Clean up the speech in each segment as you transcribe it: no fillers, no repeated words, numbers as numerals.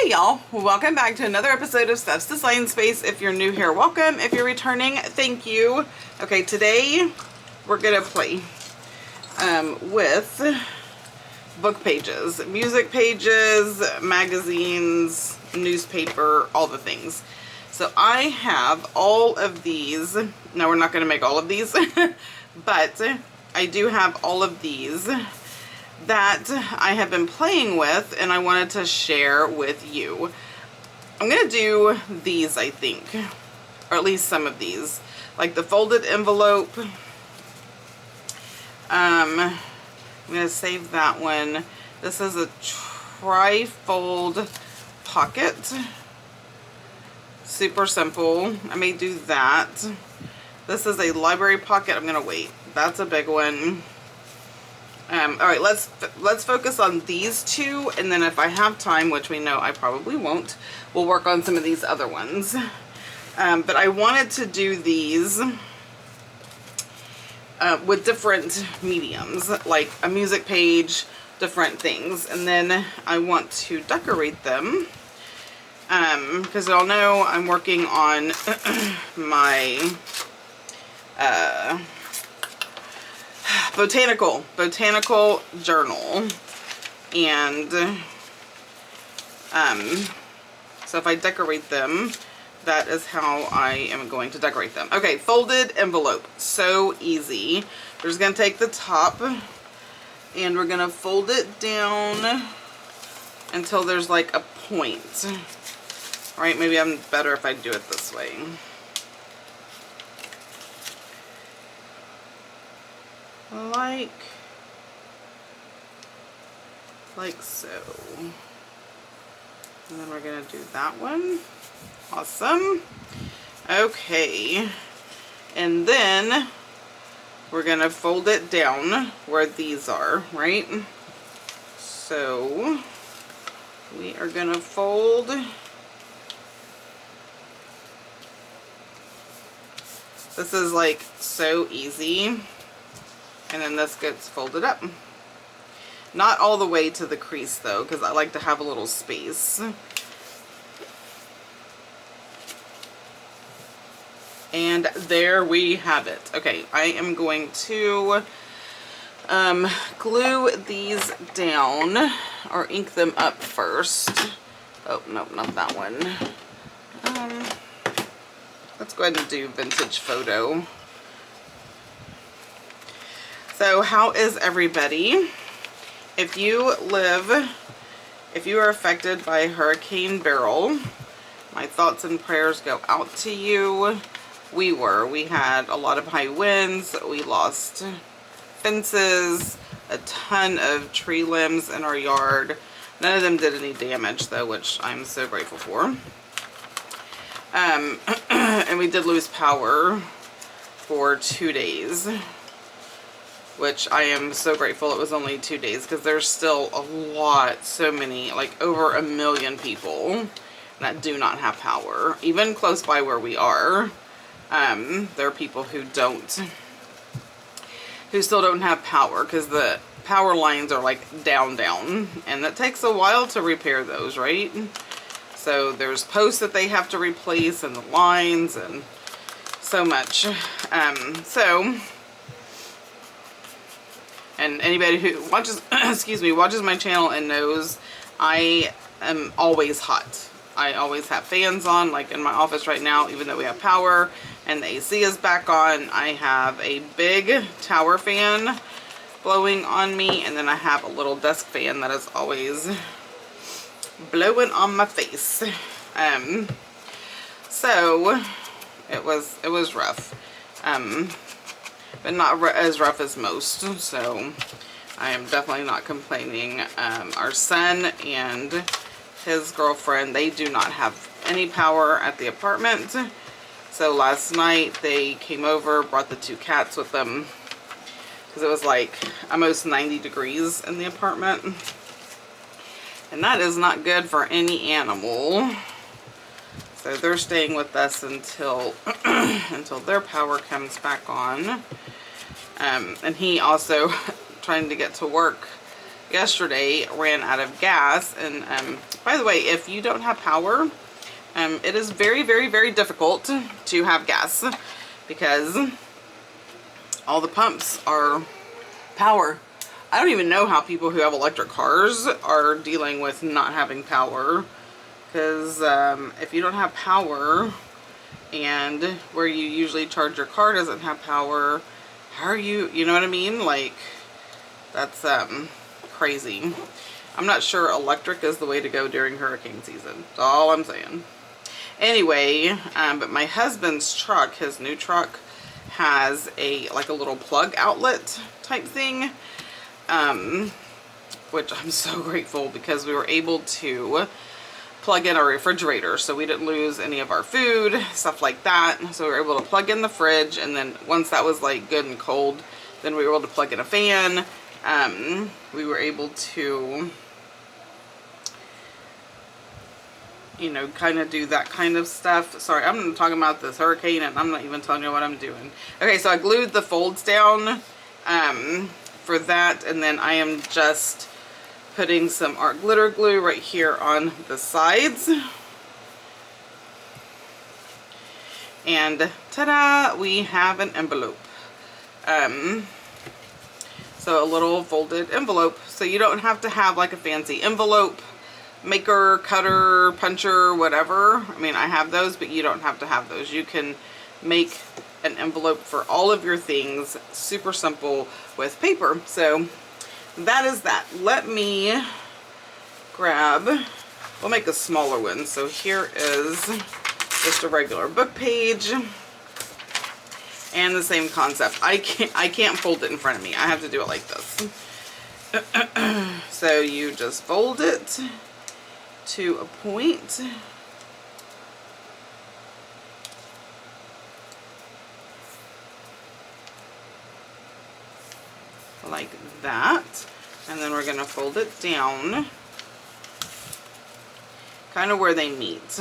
Hey y'all, welcome back to another episode of Steph's Design Space. If you're new here, welcome. If you're returning, thank you. Okay, today we're gonna play with book pages, music pages, magazines, newspaper, all the things. So I have all of these. No, we're not gonna make all of these, but I do have all of these that I have been playing with and I wanted to share with you. I'm gonna do these, I think, or at least some of these, like the folded envelope. I'm gonna save that one. This is a Trifold pocket, super simple. I may do that. This is a library pocket. I'm gonna wait. That's a big one. All right, let's focus on these two, and then if I have time, which we know I probably won't, we'll work on some of these other ones. But I wanted to do these with different mediums, like a music page, different things, and then I want to decorate them because y'all know I'm working on my botanical journal, and so if I decorate them, that is how I am going to decorate them. Okay, folded envelope, so easy. We're just gonna take the top and we're gonna fold it down until there's like a point. All right, maybe I'm better if I do it this way. Like so. And then we're gonna do that one. Awesome. Okay. And then we're gonna fold it down where these are, right? So we are gonna fold this is like so easy. And then this gets folded up. Not all the way to the crease though, because I like to have a little space. And there we have it. Okay, I am going to glue these down, or ink them up first. Oh, no, not that one. Let's go ahead and do vintage photo. So how is everybody? If you are affected by Hurricane Beryl, my thoughts and prayers go out to you. We had a lot of high winds. We lost fences, a ton of tree limbs in our yard. None of them did any damage though, which I'm so grateful for. And we did lose power for 2 days, which I am so grateful it was only 2 days, because there's still a lot, so many, like over 1 million people that do not have power. Even close by where we are, there are people who still don't have power, because the power lines are like down, and it takes a while to repair those, right? So there's posts that they have to replace, and the lines, and so much. And anybody who watches, watches my channel and knows I am always hot. I always have fans on, like in my office right now, even though we have power and the AC is back on. I have a big tower fan blowing on me, and then I have a little desk fan that is always blowing on my face. So it was rough. But not as rough as most, so I am definitely not complaining. Our son and his girlfriend, they do not have any power at the apartment, so last night they came over, brought the 2 cats with them, because it was like almost 90 degrees in the apartment, and that is not good for any animal. So they're staying with us until until their power comes back on. And he also trying to get to work yesterday ran out of gas. And by the way, if you don't have power, it is very, very, very difficult to have gas because all the pumps are power. I don't even know how people who have electric cars are dealing with not having power, because if you don't have power and where you usually charge your car doesn't have power, how are you, you know what I mean? Like, that's crazy. I'm not sure electric is the way to go during hurricane season. That's all I'm saying. Anyway, but my husband's truck, his new truck, has like a little plug outlet type thing, which I'm so grateful, because we were able to plug in our refrigerator, so we didn't lose any of our food, stuff like that. So we were able to plug in the fridge, and then once that was like good and cold, then we were able to plug in a fan. We were able to, you know, kind of do that kind of stuff. Sorry, I'm talking about this hurricane and I'm not even telling you what I'm doing. Okay, so I glued the folds down for that, and then I am just putting some art glitter glue right here on the sides. And ta-da, we have an envelope. So a little folded envelope. So you don't have to have like a fancy envelope maker, cutter, puncher, whatever. I mean, I have those, but you don't have to have those. You can make an envelope for all of your things, super simple, with paper. So that is that. Let me grab, we'll make a smaller one. So here is just a regular book page, and the same concept. I can't fold it in front of me. I have to do it like this. So you just fold it to a point. Like that. And then we're going to fold it down kind of where they meet.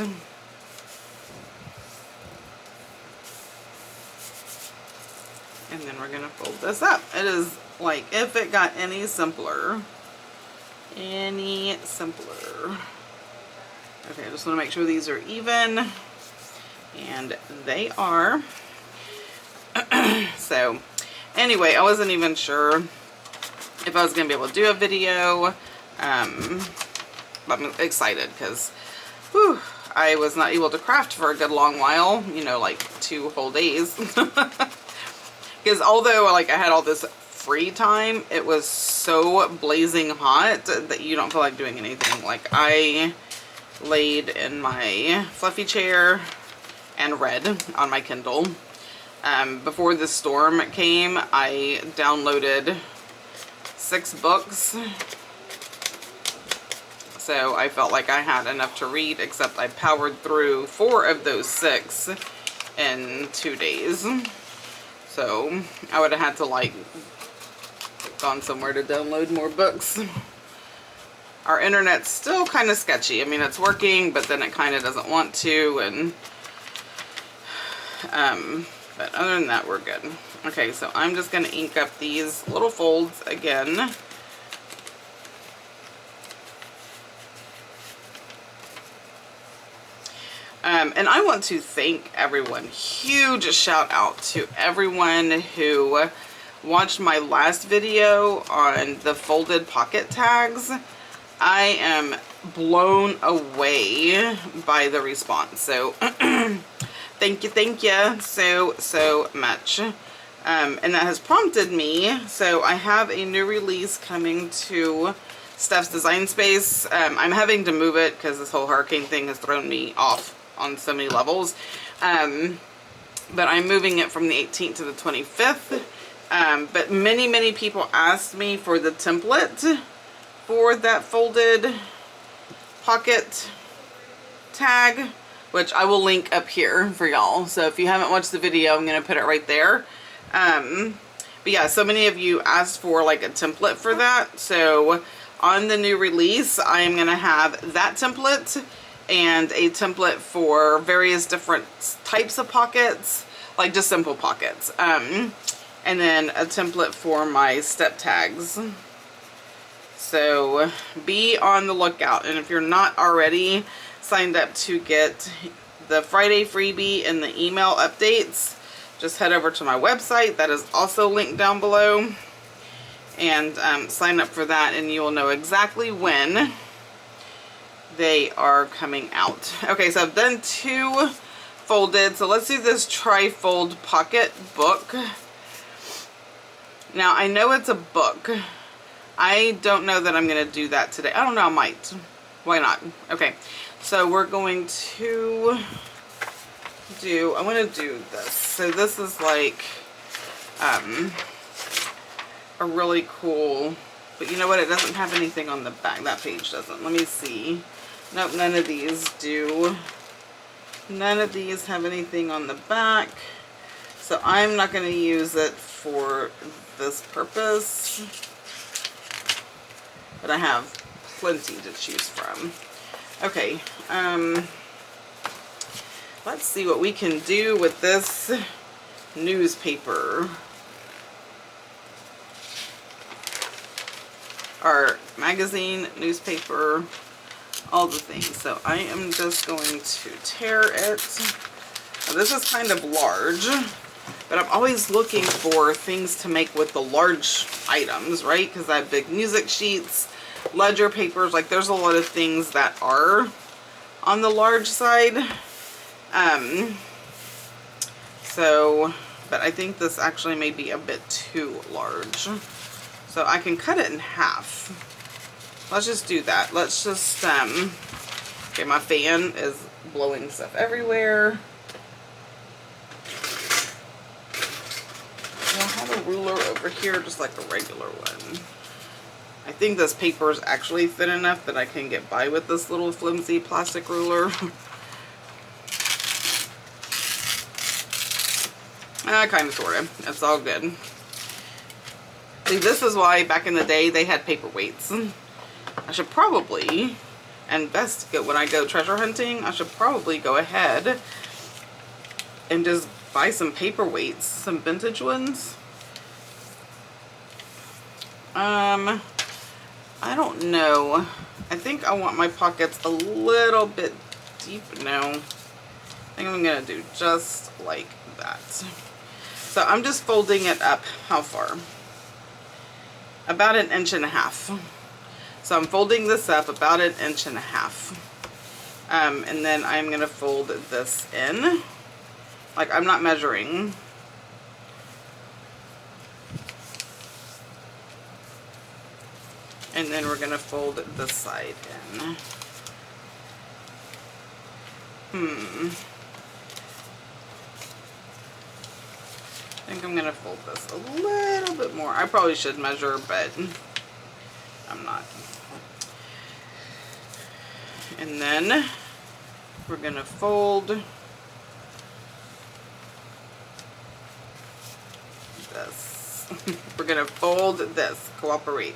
And then we're going to fold this up. It is like, if it got any simpler. Any simpler. Okay, I just want to make sure these are even. And they are. So, anyway, I wasn't even sure if I was going to be able to do a video. But I'm excited because I was not able to craft for a good long while. You know, like 2 whole days. Because although like I had all this free time, it was so blazing hot that you don't feel like doing anything. Like, I laid in my fluffy chair and read on my Kindle. Before the storm came, I downloaded 6 books. So I felt like I had enough to read, except I powered through 4 of those 6 in 2 days. So I would have had to like gone somewhere to download more books. Our internet's still kind of sketchy. I mean, it's working, but then it kind of doesn't want to, and but other than that, we're good. Okay, so I'm just going to ink up these little folds again. And I want to thank everyone. Huge shout out to everyone who watched my last video on the folded pocket tags. I am blown away by the response. So thank you so much. And that has prompted me. So I have a new release coming to Steph's Design Space. I'm having to move it because this whole hurricane thing has thrown me off on so many levels. But I'm moving it from the 18th to the 25th. But many people asked me for the template for that folded pocket tag, which I will link up here for y'all. So if you haven't watched the video, I'm going to put it right there. But yeah, so many of you asked for like a template for that. So on the new release, I am going to have that template and a template for various different types of pockets, like just simple pockets. And then a template for my step tags. So be on the lookout. And if you're not already signed up to get the Friday freebie and the email updates, just head over to my website. That is also linked down below. And sign up for that, and you will know exactly when they are coming out. Okay, so I've done 2 folded. So let's do this Trifold pocket book. Now, I know it's a book. I don't know that I'm going to do that today. I don't know, I might. Why not? Okay, so we're going to do, I want to do this. So this is like a really cool, but you know what? It doesn't have anything on the back. That page doesn't. Let me see. Nope, none of these do. None of these have anything on the back. So I'm not going to use it for this purpose. But I have plenty to choose from. Okay, let's see what we can do with this newspaper. Our magazine, newspaper, all the things. So I am just going to tear it. Now, this is kind of large, but I'm always looking for things to make with the large items, right? Because I have big music sheets, ledger papers, like there's a lot of things that are on the large side. But I think this actually may be a bit too large. So I can cut it in half. Let's just do that. Let's just, okay, my fan is blowing stuff everywhere. I have a ruler over here, just like a regular one. I think this paper is actually thin enough that I can get by with this little flimsy plastic ruler. Kind of, sort of. It's all good. See, this is why back in the day they had paperweights. I should probably, and best when I go treasure hunting, I should probably go ahead and just buy some paperweights, some vintage ones. I don't know. I think I want my pockets a little bit deep now. I think I'm gonna do just like that. So I'm just folding it up, how far? About 1.5 inches. So I'm folding this up about 1.5 inches. And then I'm going to fold this in. Like, I'm not measuring. And then we're going to fold this side in. I think I'm going to fold this a little bit more. I probably should measure, but I'm not. And then we're going to fold this. We're going to fold this. Cooperate.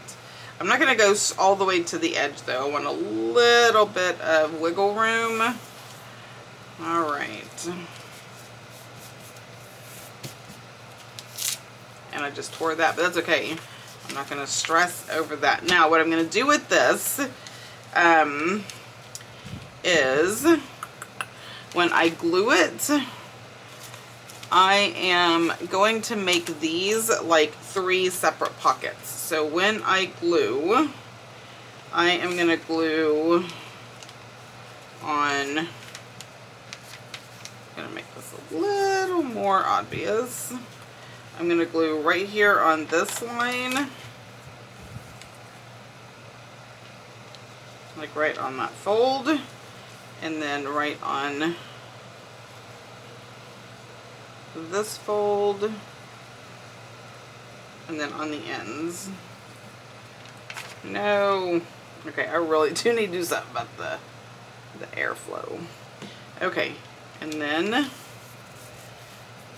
I'm not going to go all the way to the edge, though. I want a little bit of wiggle room. All right. And I just tore that, but that's okay. I'm not going to stress over that. Now, what I'm going to do with this is when I glue it, I am going to make these like 3 separate pockets. So when I glue, I am going to glue on, I'm going to make this a little more obvious. I'm going to glue right here on this line, like right on that fold, and then right on this fold, and then on the ends. No. Okay, I really do need to do something about the airflow. Okay, and then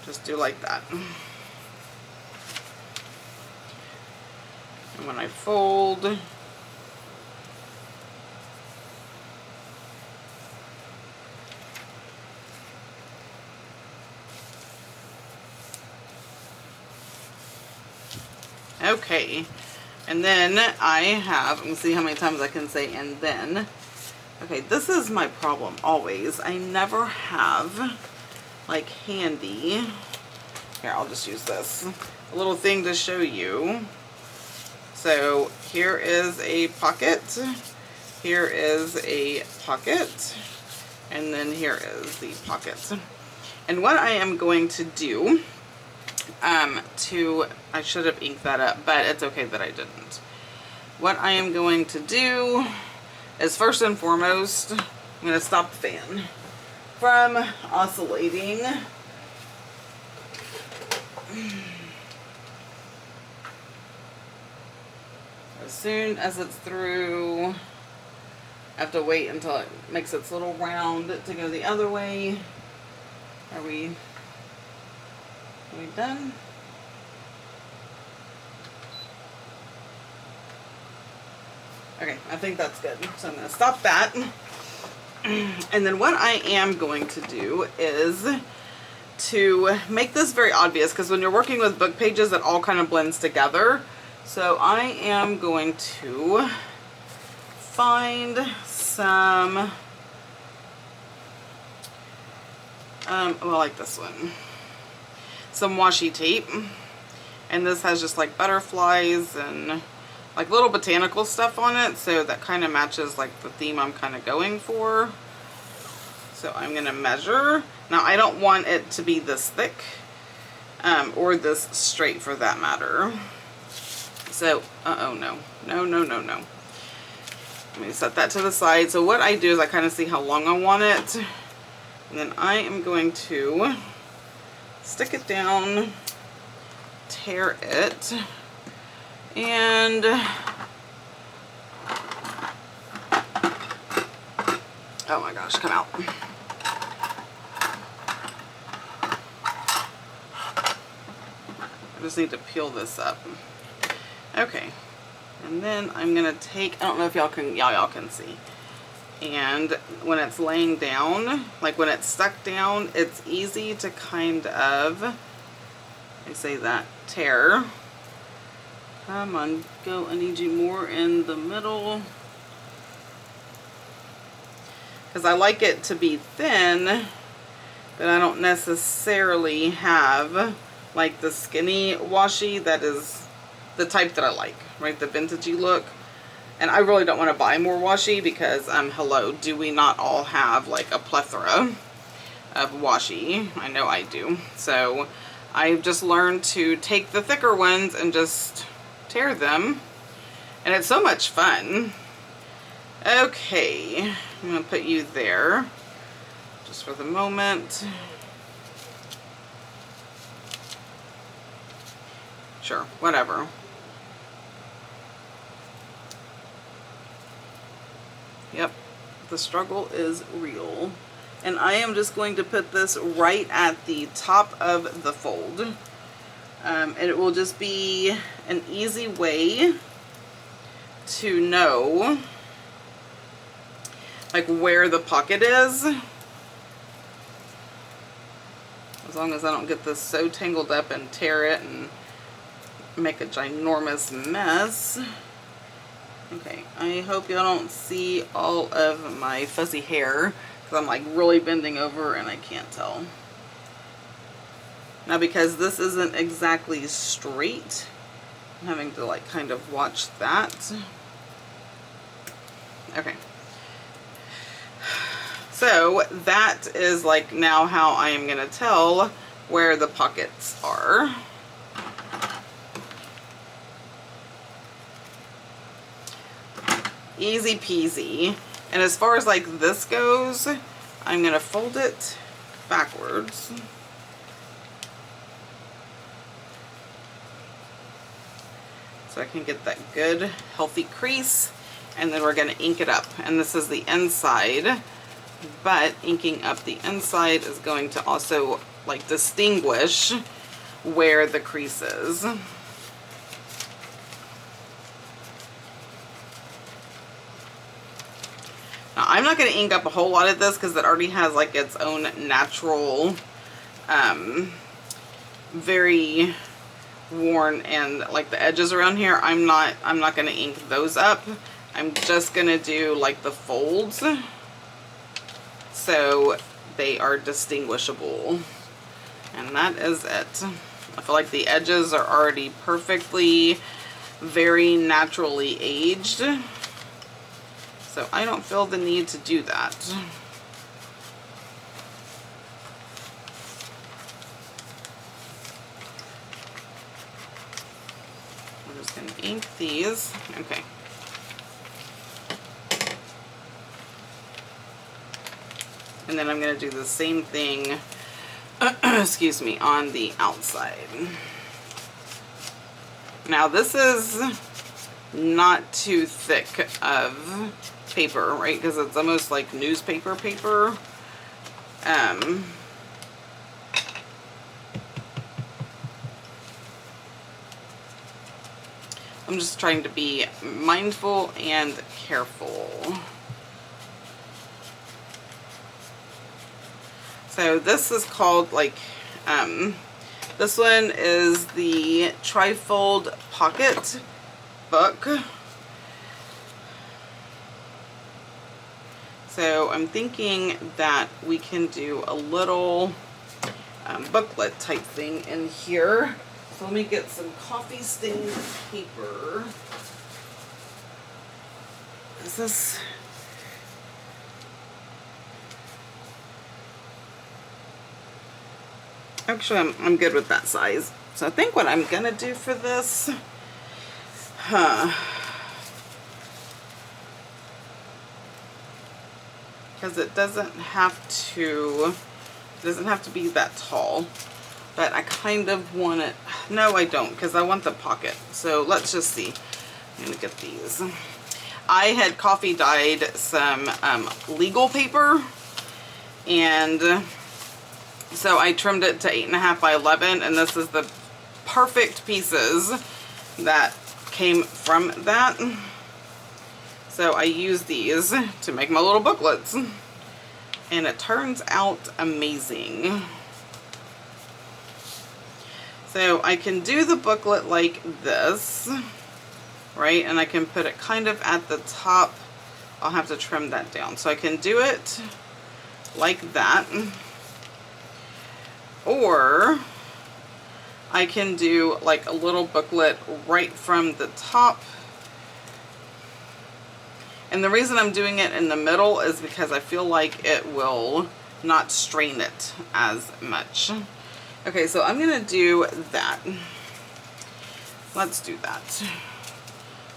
just do like that. And when I fold, okay, And then I have, let me see how many times I can say and then. Okay, this is my problem always. I never have like handy. Here, I'll just use this. A little thing to show you. So here is a pocket. Here is a pocket. And then here is the pocket. And what I am going to do, I should have inked that up, but it's okay that I didn't. What I am going to do is first and foremost, I'm going to stop the fan from oscillating. As soon as it's through, I have to wait until it makes its little round to go the other way. Are we done? Okay, I think that's good. So I'm going to stop that. And then what I am going to do is to make this very obvious, because when you're working with book pages, it all kind of blends together. So I am going to find some, I like this one, some washi tape. And this has just like butterflies and like little botanical stuff on it, so that kind of matches like the theme I'm kind of going for. So I'm going to measure. Now I don't want it to be this thick, or this straight for that matter. So, no. Let me set that to the side. So what I do is I kind of see how long I want it. And then I am going to stick it down, tear it, and oh my gosh, come out. I just need to peel this up. Okay. And then I'm gonna take, I don't know if y'all can see. And when it's laying down, like when it's stuck down, it's easy to kind of, I say that, tear. Come on, go, I need you more in the middle. Because I like it to be thin, but I don't necessarily have like the skinny washi that is the type that I like, right? The vintagey look. And I really don't want to buy more washi because, hello, do we not all have like a plethora of washi? I know I do. So I've just learned to take the thicker ones and just tear them. And it's so much fun. Okay, I'm going to put you there just for the moment. Sure, whatever. Yep, the struggle is real. And I am just going to put this right at the top of the fold. And it will just be an easy way to know like where the pocket is. As long as I don't get this so tangled up and tear it and make a ginormous mess. Okay, I hope y'all don't see all of my fuzzy hair because I'm like really bending over and I can't tell. Now because this isn't exactly straight, I'm having to like kind of watch that. Okay. So that is like now how I am going to tell where the pockets are. Easy peasy. And as far as like this goes, I'm going to fold it backwards. So I can get that good healthy crease, and then we're going to ink it up. And this is the inside, but inking up the inside is going to also like distinguish where the crease is. Now, I'm not going to ink up a whole lot of this because it already has like its own natural, very worn and like the edges around here, I'm not going to ink those up. I'm just going to do like the folds so they are distinguishable. And that is it. I feel like the edges are already perfectly, very naturally aged. So I don't feel the need to do that. I'm just going to ink these. Okay. And then I'm going to do the same thing, excuse me, on the outside. Now this is not too thick of paper, right? Because it's almost like newspaper paper. I'm just trying to be mindful and careful. So this is called like, this one is the Trifold Pocket book. So I'm thinking that we can do a little booklet type thing in here. So let me get some coffee stained paper. Is this... Actually, I'm good with that size. So I think what I'm gonna do for this, because it doesn't have to be that tall, but I kind of want it. No, I don't, because I want the pocket. So let's just see. I'm gonna get these. I had coffee dyed some legal paper, and so I trimmed it to 8.5 by 11, and this is the perfect pieces that came from that. So I use these to make my little booklets, and it turns out amazing. So I can do the booklet like this, right? And I can put it kind of at the top. I'll have to trim that down. So I can do it like that. Or I can do like a little booklet right from the top. And the reason I'm doing it in the middle is because I feel like it will not strain it as much. Okay, so I'm gonna do that. Let's do that.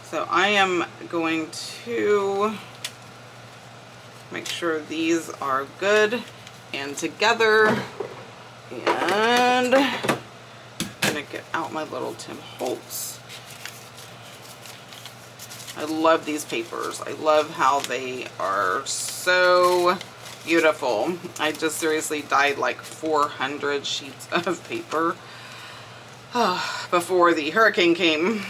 So I am going to make sure these are good and together. And I'm gonna get out my little Tim Holtz. I love these papers. I love how they are so beautiful. I just seriously dyed like 400 sheets of paper before the hurricane came.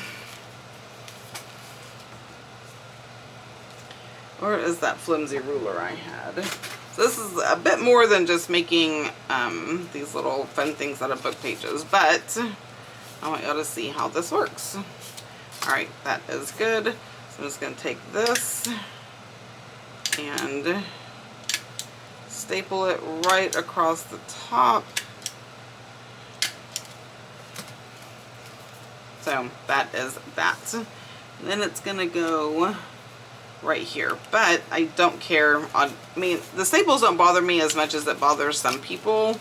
Where is that flimsy ruler I had? So this is a bit more than just making these little fun things out of book pages, but I want y'all to see how this works. Alright, that is good. So I'm just going to take this and staple it right across the top. So that is that. And then it's going to go right here, but I don't care. I mean, the staples don't bother me as much as it bothers some people.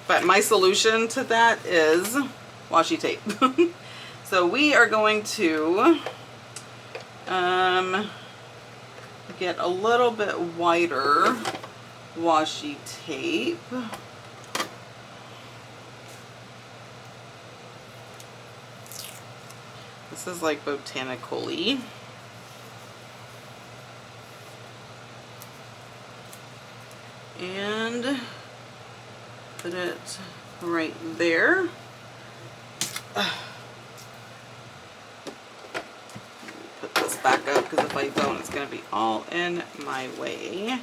But my solution to that is washi tape. So we are going to get a little bit wider washi tape. This is like botanical-y. And put it right there. Put this back up because if I don't, it's going to be all in my way.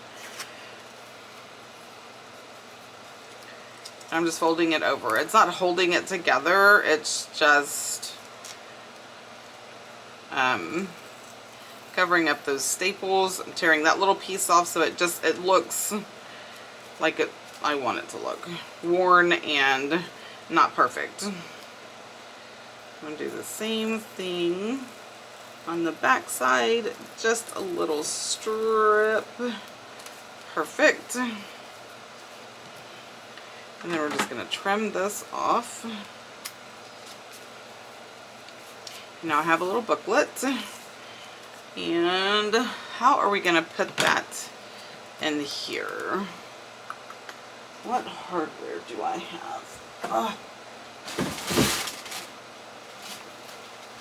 I'm just folding it over. It's not holding it together. It's just covering up those staples. I'm tearing that little piece off so it looks like I want it to look. Worn and not perfect. I'm going to do the same thing on the back side. Just a little strip. Perfect. And then we're just going to trim this off. Now I have a little booklet. And how are we going to put that in here? What hardware do I have?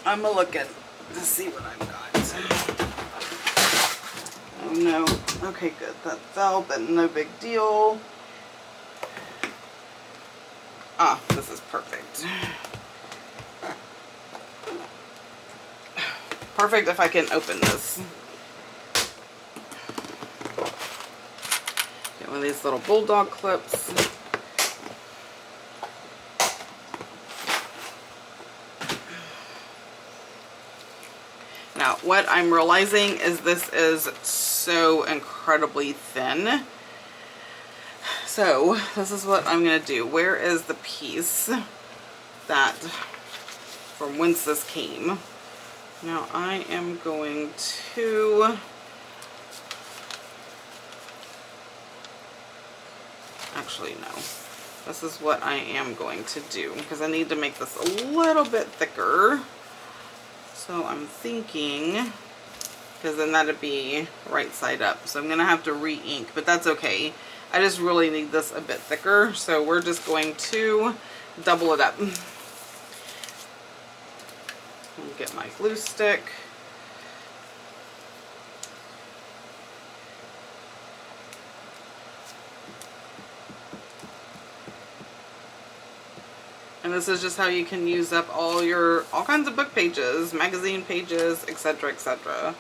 I'm looking to see what I've got. Oh no. Okay, good. That fell, but no big deal. Ah, this is perfect. Perfect if I can open this. Get one of these little bulldog clips. Now, what I'm realizing is this is so incredibly thin. So, this is what I'm going to do. Where is the piece that, from whence this came? Now, I am going to, actually, no. This is what I am going to do, because I need to make this a little bit thicker. So I'm thinking, because then that'd be right side up. So I'm going to have to re-ink, but that's okay. I just really need this a bit thicker. So we're just going to double it up. I'll get my glue stick. And this is just how you can use up all kinds of book pages, magazine pages, etc., etc.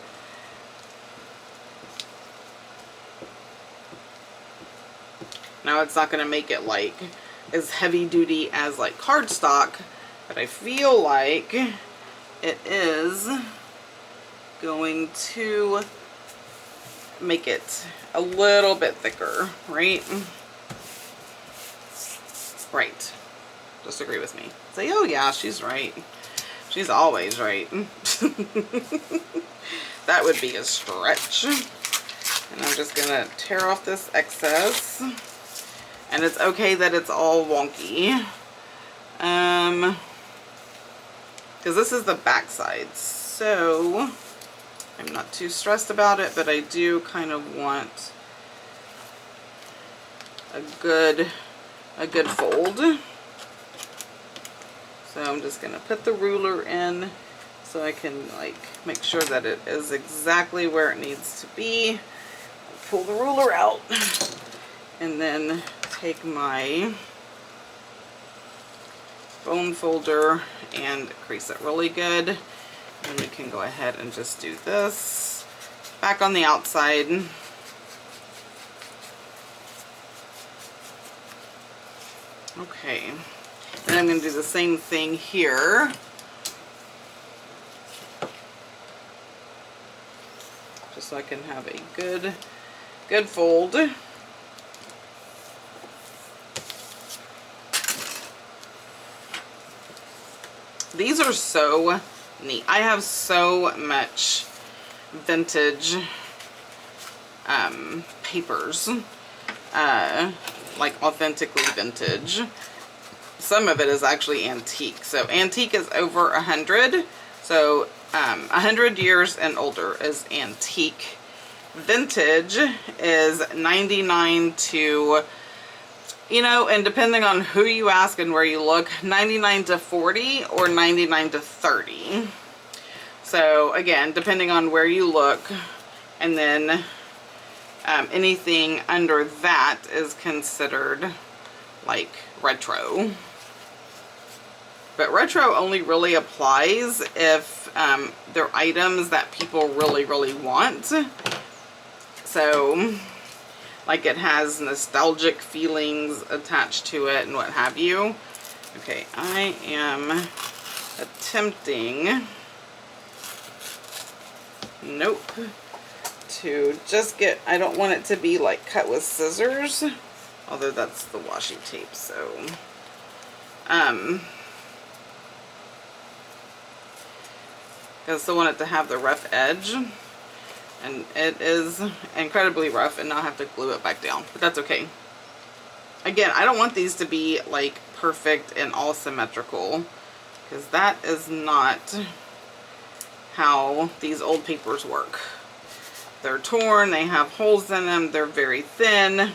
Now it's not going to make it like as heavy duty as like cardstock, but I feel like it is going to make it a little bit thicker, right? Right. Just agree with me. Say, oh yeah, she's right. She's always right. That would be a stretch. And I'm just gonna tear off this excess. And it's okay that it's all wonky. Because this is the back side. So I'm not too stressed about it, but I do kind of want a good fold. So I'm just going to put the ruler in so I can like make sure that it is exactly where it needs to be. I'll pull the ruler out and then take my bone folder and crease it really good. And we can go ahead and just do this back on the outside. Okay. Then I'm going to do the same thing here. Just so I can have a good fold. These are so neat. I have so much vintage papers. Like authentically vintage. Some of it is actually antique. So antique is over 100. So 100 years and older is antique. Vintage is 99 to, you know, and depending on who you ask and where you look, 99 to 40 or 99 to 30. So again, depending on where you look, and then anything under that is considered like retro. But retro only really applies if they're items that people really, really want. So like it has nostalgic feelings attached to it and what have you. Okay, I am attempting, nope, to just get, I don't want it to be like cut with scissors, although that's the washi tape, so I still want it to have the rough edge, and it is incredibly rough, and now I have to glue it back down, but that's okay. Again, I don't want these to be like perfect and all symmetrical, because that is not how these old papers work. They're torn, they have holes in them, they're very thin.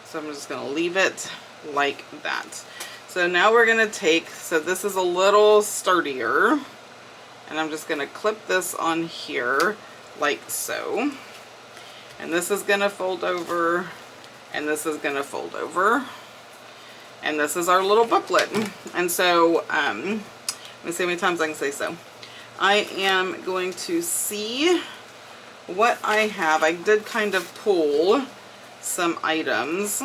So I'm just going to leave it like that. So now we're going to take, so this is a little sturdier, and I'm just going to clip this on here like so. And this is going to fold over, and this is going to fold over. And this is our little booklet. And so, let me see how many times I can say so. I am going to see what I have. I did kind of pull some items,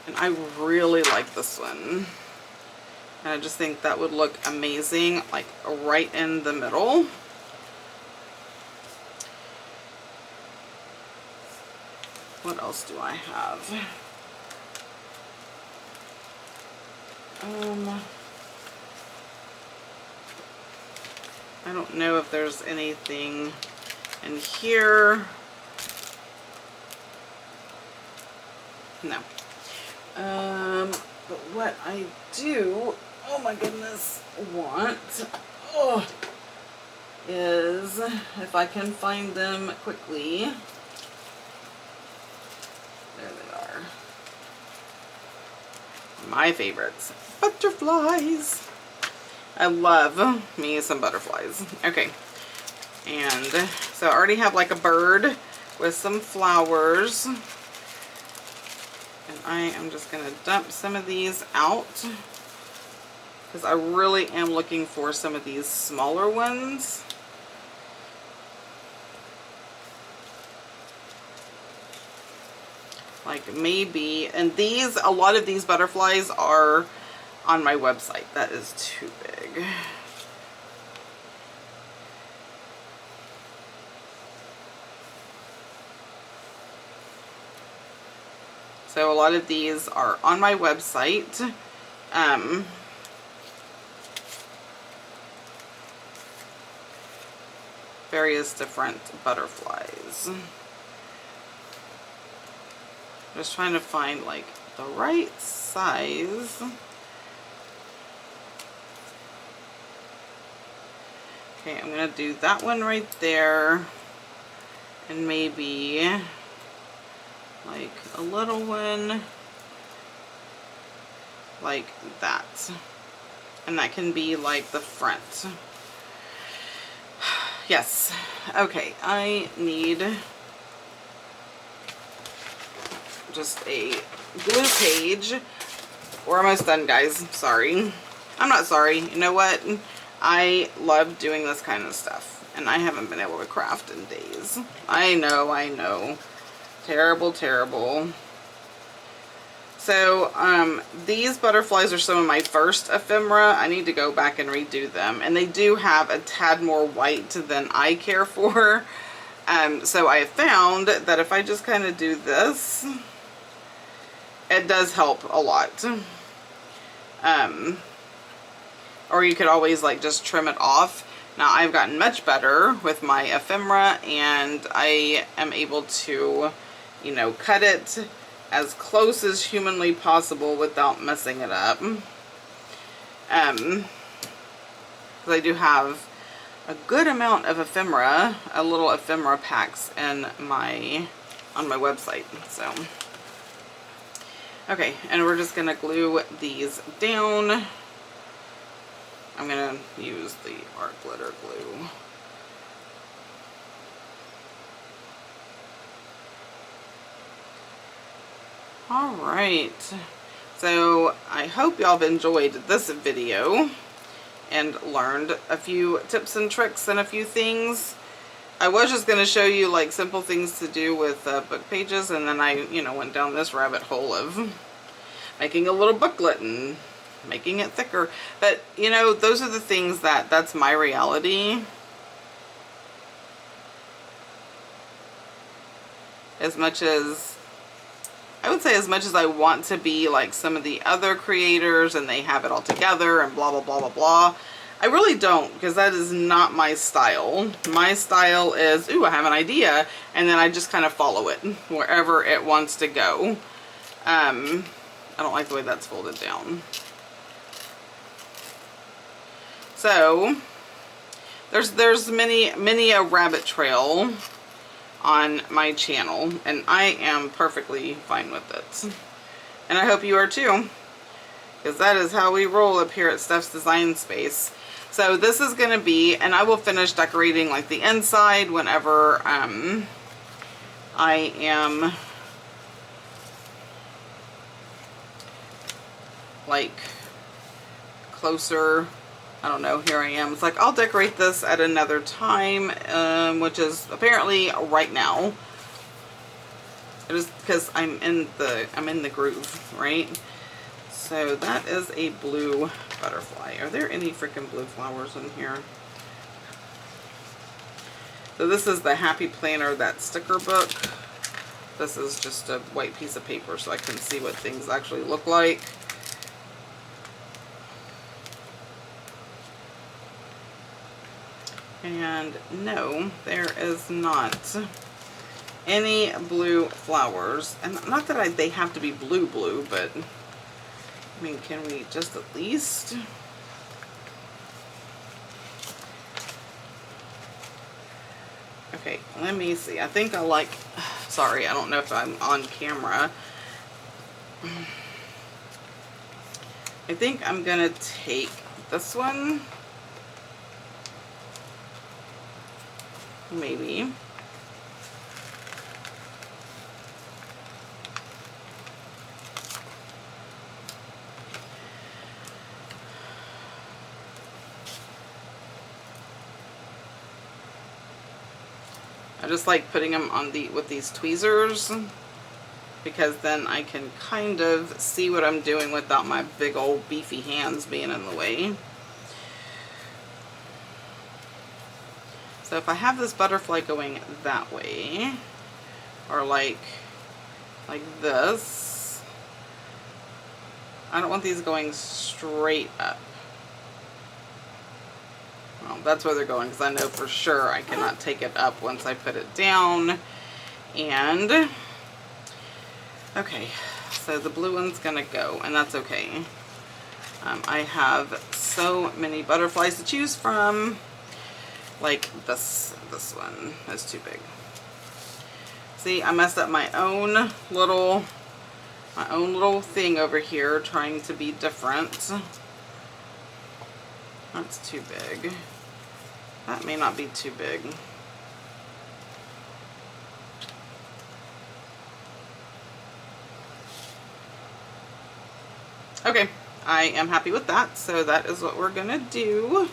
and I really like this one. And I just think that would look amazing, like right in the middle. What else do I have? I don't know if there's anything in here. No. But what I do, oh my goodness, want, is, if I can find them quickly. There they are. My favorites. Butterflies. I love me some butterflies. Okay. And so I already have like a bird with some flowers. And I am just going to dump some of these out, because I really am looking for some of these smaller ones. Like maybe, and these, a lot of these butterflies are on my website. That is too big. So a lot of these are on my website. Various different butterflies. Just trying to find like the right size. Okay, I'm gonna do that one right there, and maybe like a little one like that, and that can be like the front. Yes. Okay, I need just a glue page. We're almost done, guys. Sorry. I'm not sorry. You know what? I love doing this kind of stuff, and I haven't been able to craft in days. I know, I know. Terrible, terrible. So, these butterflies are some of my first ephemera. I need to go back and redo them, and they do have a tad more white than I care for. So I found that if I just kind of do this, it does help a lot. Or you could always like just trim it off. Now I've gotten much better with my ephemera, and I am able to, you know, cut it as close as humanly possible without messing it up. Because I do have a good amount of ephemera, little ephemera packs in on my website. So, okay, and we're just gonna glue these down. I'm gonna use the art glitter glue. Alright, so I hope y'all have enjoyed this video and learned a few tips and tricks and a few things. I was just going to show you like simple things to do with book pages, and then I, you know, went down this rabbit hole of making a little booklet and making it thicker. But, you know, those are the things that's my reality. As much as, I would say as much as I want to be like some of the other creators and they have it all together and blah, blah, blah, blah, blah. I really don't, because that is not my style. My style is, ooh, I have an idea, and then I just kind of follow it wherever it wants to go. I don't like the way that's folded down. So, there's many a rabbit trail on my channel, and I am perfectly fine with it. And I hope you are too, because that is how we roll up here at Steph's Design Space. So this is going to be, and I will finish decorating like the inside whenever I am like closer. I don't know, here I am. It's like, I'll decorate this at another time, which is apparently right now. It is because I'm in the groove, right? So that is a blue butterfly. Are there any freaking blue flowers in here? So this is the Happy Planner, that sticker book. This is just a white piece of paper so I can see what things actually look like. And no, there is not any blue flowers. And not that they have to be blue, but I mean, can we just at least? Okay, let me see. I think I like, sorry, I don't know if I'm on camera. I think I'm gonna take this one. Maybe. I just like putting them on with these tweezers, because then I can kind of see what I'm doing without my big old beefy hands being in the way. So if I have this butterfly going that way, or like this, I don't want these going straight up. Well, that's where they're going, because I know for sure I cannot take it up once I put it down. And, okay, so the blue one's gonna go, and that's okay. I have so many butterflies to choose from. Like this one is too big. See, I messed up my own little thing over here trying to be different. That's too big. That may not be too big. Okay, I am happy with that, so that is what we're gonna do.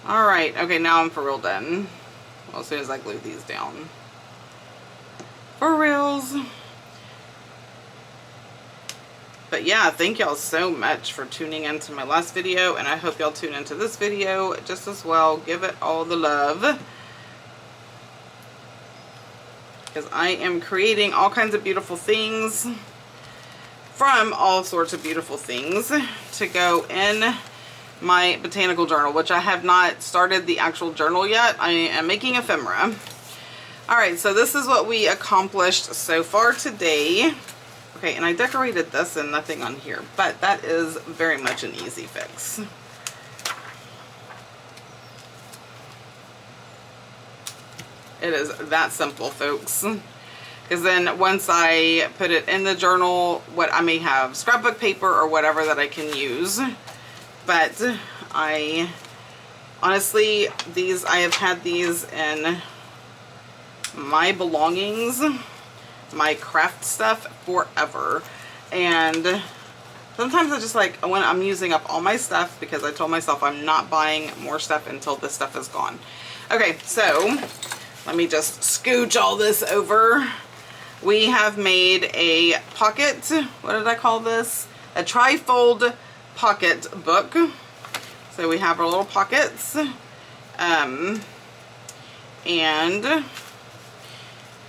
Alright, okay, now I'm for real done. Well, as soon as I glue these down. For reals. But yeah, thank y'all so much for tuning into my last video, and I hope y'all tune into this video just as well. Give it all the love, because I am creating all kinds of beautiful things from all sorts of beautiful things to go in my botanical journal, which I have not started the actual journal yet. I am making ephemera. Alright, so this is what we accomplished so far today. Okay, and I decorated this and nothing on here, but that is very much an easy fix. It is that simple, folks. Because then once I put it in the journal, what I may have scrapbook paper or whatever that I can use. But I honestly, I have had these in my belongings, my craft stuff, forever. And sometimes I just like, when I'm using up all my stuff, because I told myself I'm not buying more stuff until this stuff is gone. Okay, so let me just scooch all this over. We have made a pocket, what did I call this? A trifold pocket book. So we have our little pockets, and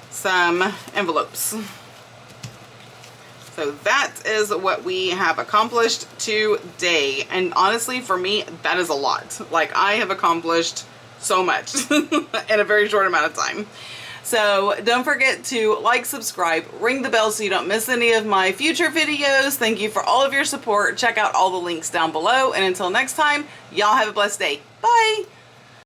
some envelopes. So that is what we have accomplished today. And honestly, for me, that is a lot. Like, I have accomplished so much in a very short amount of time. So don't forget to like, subscribe, ring the bell so you don't miss any of my future videos. Thank you for all of your support. Check out all the links down below. And until next time, y'all have a blessed day. Bye.